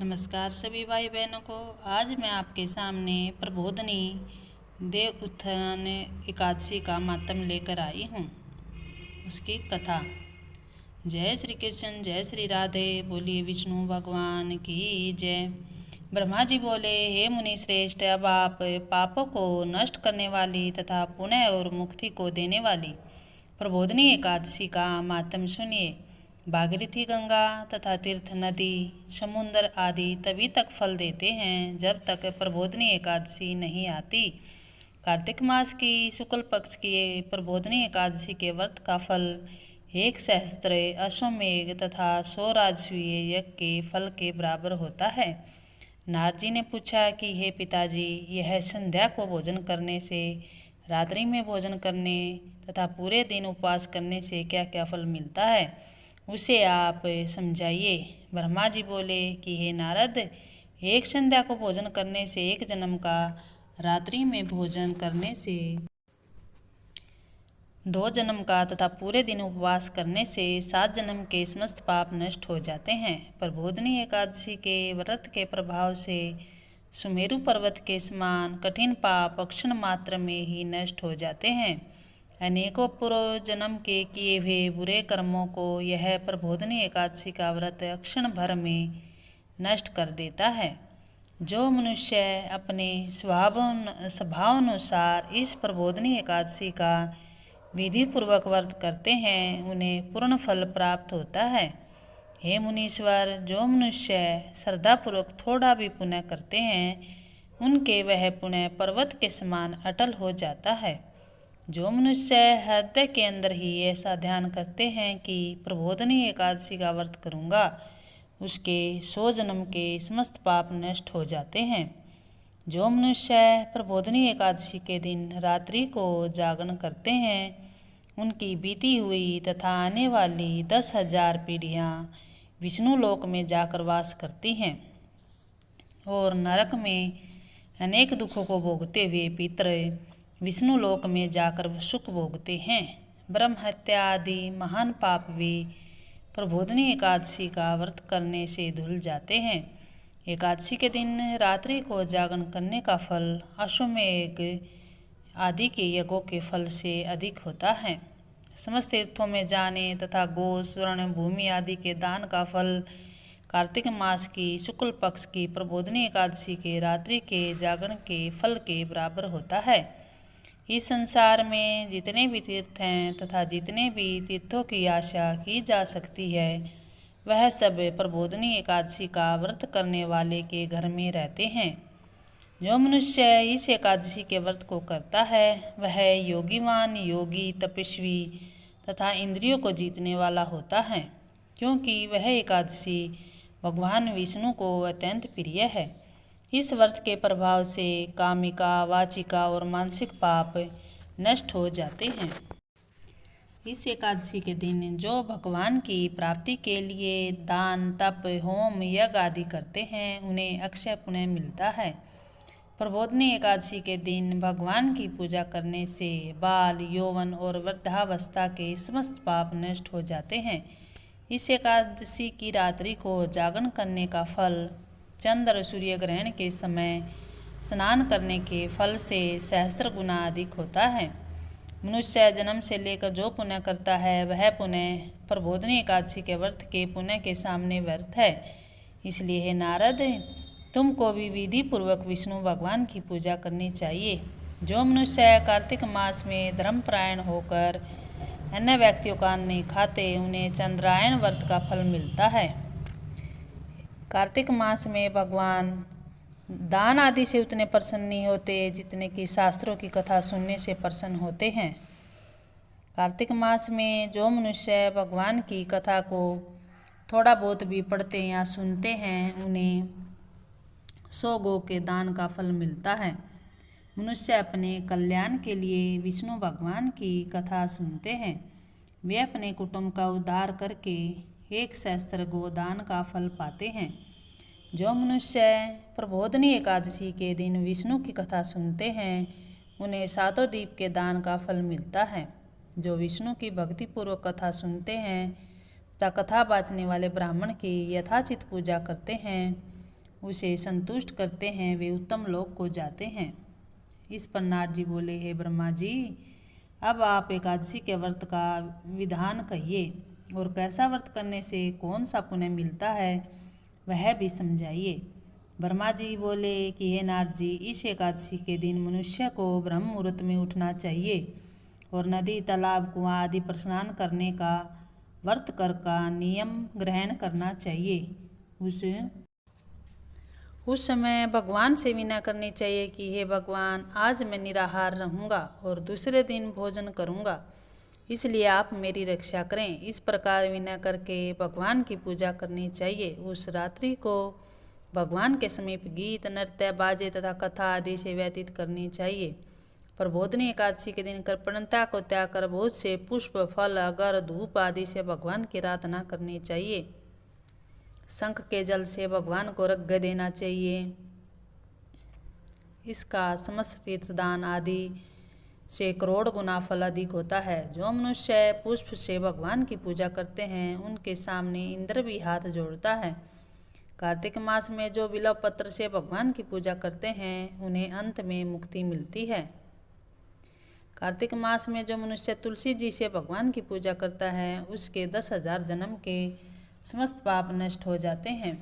नमस्कार सभी भाई बहनों को। आज मैं आपके सामने प्रबोधनी देव उत्थान एकादशी का मातम लेकर आई हूँ। उसकी कथा। जय श्री कृष्ण, जय श्री राधे। बोलिए विष्णु भगवान की जय। ब्रह्मा जी बोले, हे मुनि श्रेष्ठ, अब आप पापों को नष्ट करने वाली तथा पुण्य और मुक्ति को देने वाली प्रबोधनी एकादशी का मातम सुनिए। भागीरथी गंगा तथा तीर्थ नदी, समुद्र आदि तभी तक फल देते हैं जब तक प्रबोधनी एकादशी नहीं आती। कार्तिक मास की शुक्ल पक्ष की प्रबोधनी एकादशी के व्रत का फल 1 सहस्त्र अश्वमेघ तथा 100 राजसूय यज्ञ के फल के बराबर होता है। नारद जी ने पूछा कि हे पिताजी, यह संध्या को भोजन करने से, रात्रि में भोजन करने तथा पूरे दिन उपवास करने से क्या क्या फल मिलता है, उसे आप समझाइए। ब्रह्मा जी बोले कि हे नारद, एक संध्या को भोजन करने से 1 जन्म का, रात्रि में भोजन करने से 2 जन्म का तथा पूरे दिन उपवास करने से 7 जन्म के समस्त पाप नष्ट हो जाते हैं। प्रबोधनी एकादशी के व्रत के प्रभाव से सुमेरु पर्वत के समान कठिन पाप क्षण मात्र में ही नष्ट हो जाते हैं। अनेकों पूर्व जन्म के किए हुए बुरे कर्मों को यह प्रबोधनी एकादशी का व्रत क्षण भर में नष्ट कर देता है। जो मनुष्य अपने स्वभावानुसार इस प्रबोधनी एकादशी का विधि पूर्वक व्रत करते हैं, उन्हें पूर्ण फल प्राप्त होता है। हे मुनीश्वर, जो मनुष्य श्रद्धापूर्वक थोड़ा भी पुण्य करते हैं, उनके वह पुण्य पर्वत के समान अटल हो जाता है। जो मनुष्य हृदय के अंदर ही ऐसा ध्यान करते हैं कि प्रबोधनी एकादशी का व्रत करूँगा, उसके 100 जन्म के समस्त पाप नष्ट हो जाते हैं। जो मनुष्य प्रबोधनी एकादशी के दिन रात्रि को जागरण करते हैं, उनकी बीती हुई तथा आने वाली 10,000 पीढ़ियाँ विष्णु लोक में जाकर वास करती हैं और नरक में अनेक दुखों को भोगते हुए पितर विष्णु लोक में जाकर सुख भोगते हैं। ब्रह्म हत्या आदि महान पाप भी प्रबोधनी एकादशी का व्रत करने से धुल जाते हैं। एकादशी के दिन रात्रि को जागरण करने का फल अश्वमेघ आदि के यज्ञों के फल से अधिक होता है। समस्त तीर्थों में जाने तथा गो, स्वर्ण, भूमि आदि के दान का फल कार्तिक मास की शुक्ल पक्ष की प्रबोधनी एकादशी के रात्रि के जागरण के फल के बराबर होता है। इस संसार में जितने भी तीर्थ हैं तथा जितने भी तीर्थों की आशा की जा सकती है, वह सब प्रबोधनी एकादशी का व्रत करने वाले के घर में रहते हैं। जो मनुष्य इस एकादशी के व्रत को करता है, वह योगीवान, योगी, तपस्वी तथा इंद्रियों को जीतने वाला होता है, क्योंकि वह एकादशी भगवान विष्णु को अत्यंत प्रिय है। इस व्रत के प्रभाव से कामिका, वाचिका और मानसिक पाप नष्ट हो जाते हैं। इस एकादशी के दिन जो भगवान की प्राप्ति के लिए दान, तप, होम, यज्ञ आदि करते हैं, उन्हें अक्षय पुण्य मिलता है। प्रबोधनी एकादशी के दिन भगवान की पूजा करने से बाल, यौवन और वृद्धावस्था के समस्त पाप नष्ट हो जाते हैं। इस एकादशी की रात्रि को जागरण करने का फल चंद्र सूर्य ग्रहण के समय स्नान करने के फल से सहस्त्र गुना अधिक होता है। मनुष्य जन्म से लेकर जो पुण्य करता है, वह पुण्य प्रबोधनी एकादशी के व्रत के पुण्य के सामने व्यर्थ है। इसलिए हे नारद, तुमको भी विधि पूर्वक विष्णु भगवान की पूजा करनी चाहिए। जो मनुष्य कार्तिक मास में धर्मपरायण होकर अन्य व्यक्तियों का अन्न नहीं खाते, उन्हें चंद्रायण व्रत का फल मिलता है। कार्तिक मास में भगवान दान आदि से उतने प्रसन्न नहीं होते जितने कि शास्त्रों की कथा सुनने से प्रसन्न होते हैं। कार्तिक मास में जो मनुष्य भगवान की कथा को थोड़ा बहुत भी पढ़ते या सुनते हैं, उन्हें 100 गौ के दान का फल मिलता है। मनुष्य अपने कल्याण के लिए विष्णु भगवान की कथा सुनते हैं, वे अपने कुटुंब का उद्धार करके 1 सहस्त्र गोदान का फल पाते हैं। जो मनुष्य प्रबोधनी एकादशी के दिन विष्णु की कथा सुनते हैं, उन्हें 7 दीप के दान का फल मिलता है। जो विष्णु की भक्तिपूर्वक कथा सुनते हैं तथा कथा बाँचने वाले ब्राह्मण की यथाचित पूजा करते हैं, उसे संतुष्ट करते हैं वे उत्तम लोक को जाते हैं। इस पर नारद जी बोले, हे ब्रह्मा जी, अब आप एकादशी के व्रत का विधान कहिए और कैसा व्रत करने से कौन सा पुण्य मिलता है वह भी समझाइए। ब्रह्मा जी बोले कि हे नारद जी, इस एकादशी के दिन मनुष्य को ब्रह्म मुहूर्त में उठना चाहिए और नदी, तालाब, कुआं आदि पर स्नान करने का व्रत कर का नियम ग्रहण करना चाहिए। उस समय भगवान से विनय करनी चाहिए कि हे भगवान, आज मैं निराहार रहूँगा और दूसरे दिन भोजन करूँगा, इसलिए आप मेरी रक्षा करें। इस प्रकार विनय करके भगवान की पूजा करनी चाहिए। उस रात्रि को भगवान के समीप गीत, नृत्य, बाजे तथा कथा आदि से व्यतीत करनी चाहिए। प्रबोधनी एकादशी के दिन कृपणता को त्याग कर बहुत से पुष्प, फल, अगर, धूप आदि से भगवान की आराधना करनी चाहिए। शंख के जल से भगवान को अर्घ्य देना चाहिए। इसका समस्त तीर्थदान आदि से करोड़ गुना फल अधिक होता है। जो मनुष्य पुष्प से भगवान की पूजा करते हैं उनके सामने इंद्र भी हाथ जोड़ता है। कार्तिक मास में जो बिल्व पत्र से भगवान की पूजा करते हैं उन्हें अंत में मुक्ति मिलती है। कार्तिक मास में जो मनुष्य तुलसी जी से भगवान की पूजा करता है उसके 10,000 जन्म के समस्त पाप नष्ट हो जाते हैं।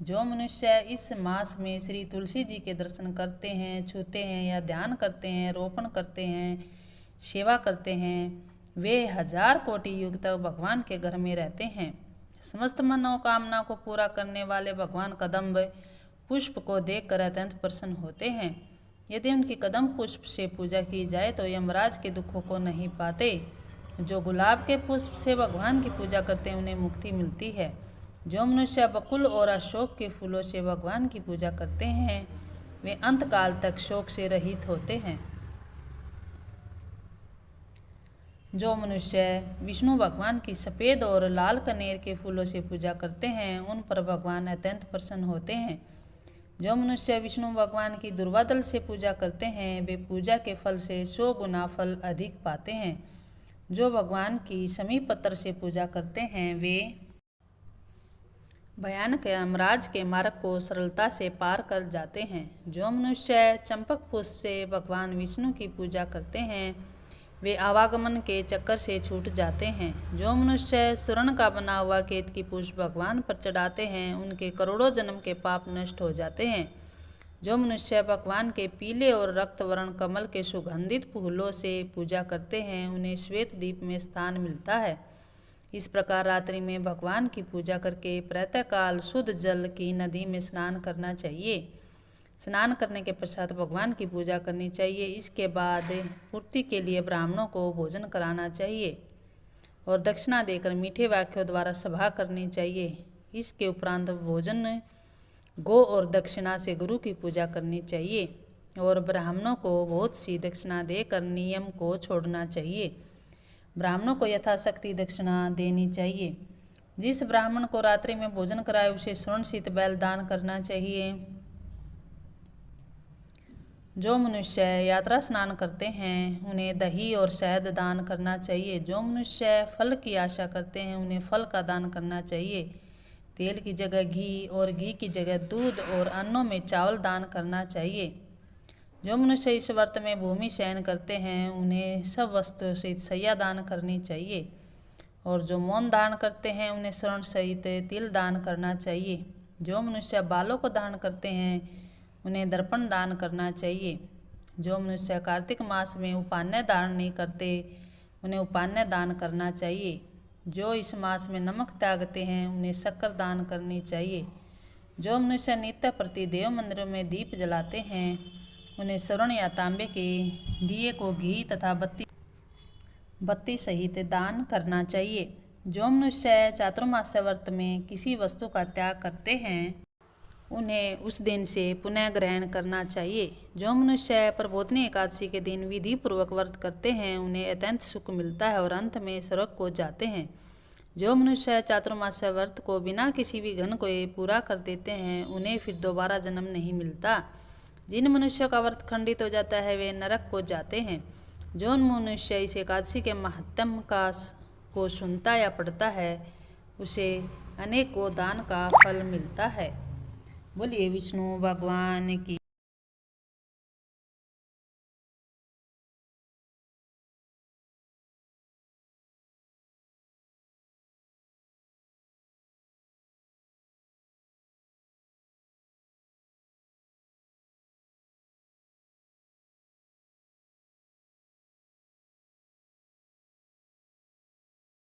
जो मनुष्य इस मास में श्री तुलसी जी के दर्शन करते हैं, छूते हैं या ध्यान करते हैं, रोपण करते हैं, सेवा करते हैं, वे 1000 कोटि युग तक भगवान के घर में रहते हैं। समस्त मनोकामना को पूरा करने वाले भगवान कदम्ब पुष्प को देखकर अत्यंत प्रसन्न होते हैं। यदि उनकी कदम पुष्प से पूजा की जाए तो यमराज के दुखों को नहीं पाते। जो गुलाब के पुष्प से भगवान की पूजा करते हैं उन्हें मुक्ति मिलती है। जो मनुष्य बकुल और अशोक के फूलों से भगवान की पूजा करते हैं वे अंतकाल तक शोक से रहित होते हैं। जो मनुष्य विष्णु भगवान की सफ़ेद और लाल कनेर के फूलों से पूजा करते हैं उन पर भगवान अत्यंत प्रसन्न होते हैं। जो मनुष्य विष्णु भगवान की दुर्वादल से पूजा करते हैं वे पूजा के फल से 100 गुना फल अधिक पाते हैं। जो भगवान की समी पत्र से पूजा करते हैं वे भयानक यमराज के मार्ग को सरलता से पार कर जाते हैं। जो मनुष्य चंपक पुष्प से भगवान विष्णु की पूजा करते हैं वे आवागमन के चक्कर से छूट जाते हैं। जो मनुष्य स्वर्ण का बना हुआ केतकी पुष्प भगवान पर चढ़ाते हैं उनके करोड़ों जन्म के पाप नष्ट हो जाते हैं। जो मनुष्य भगवान के पीले और रक्त वर्ण कमल के सुगंधित फूलों से पूजा करते हैं उन्हें श्वेत दीप में स्थान मिलता है। इस प्रकार रात्रि में भगवान की पूजा करके प्रातःकाल शुद्ध जल की नदी में स्नान करना चाहिए। स्नान करने के पश्चात भगवान की पूजा करनी चाहिए। इसके बाद पूर्ति के लिए ब्राह्मणों को भोजन कराना चाहिए और दक्षिणा देकर मीठे वाक्यों द्वारा सभा करनी चाहिए। इसके उपरांत भोजन, गो और दक्षिणा से गुरु की पूजा करनी चाहिए और ब्राह्मणों को बहुत सी दक्षिणा देकर नियम को छोड़ना चाहिए। ब्राह्मणों को यथाशक्ति दक्षिणा देनी चाहिए। जिस ब्राह्मण को रात्रि में भोजन कराए उसे स्वर्ण शीत बैल दान करना चाहिए। जो मनुष्य यात्रा स्नान करते हैं उन्हें दही और शहद दान करना चाहिए। जो मनुष्य फल की आशा करते हैं उन्हें फल का दान करना चाहिए। तेल की जगह घी और घी की जगह दूध और अन्नों में चावल दान करना चाहिए। जो मनुष्य इस व्रत में भूमि शयन करते हैं उन्हें सब वस्तुओं सहित शैया दान करनी चाहिए और जो मौन दान करते हैं उन्हें स्वर्ण सहित तिल दान करना चाहिए। जो मनुष्य बालों को दान करते हैं उन्हें दर्पण दान करना चाहिए। जो मनुष्य कार्तिक मास में उपान्य दान नहीं करते उन्हें उपान्य दान करना चाहिए। जो इस मास में नमक त्यागते हैं उन्हें शक्कर दान करनी चाहिए। जो मनुष्य नित्य प्रति देव मंदिरों में दीप जलाते हैं उन्हें स्वर्ण या तांबे के दिए को घी तथा बत्ती सहित दान करना चाहिए। जो मनुष्य चातुर्मास्य व्रत में किसी वस्तु का त्याग करते हैं उन्हें उस दिन से पुनः ग्रहण करना चाहिए। जो मनुष्य प्रबोधनी एकादशी के दिन विधि पूर्वक व्रत करते हैं उन्हें अत्यंत सुख मिलता है और अंत में स्वर्ग को जाते हैं। जो मनुष्य चातुर्मास्य व्रत को बिना किसी विघ्न को पूरा कर देते हैं उन्हें फिर दोबारा जन्म नहीं मिलता। जिन मनुष्यों का व्रत खंडित हो जाता है वे नरक को जाते हैं। जो मनुष्य इस एकादशी के महत्म को सुनता या पढ़ता है उसे अनेकों दान का फल मिलता है। बोलिए विष्णु भगवान की।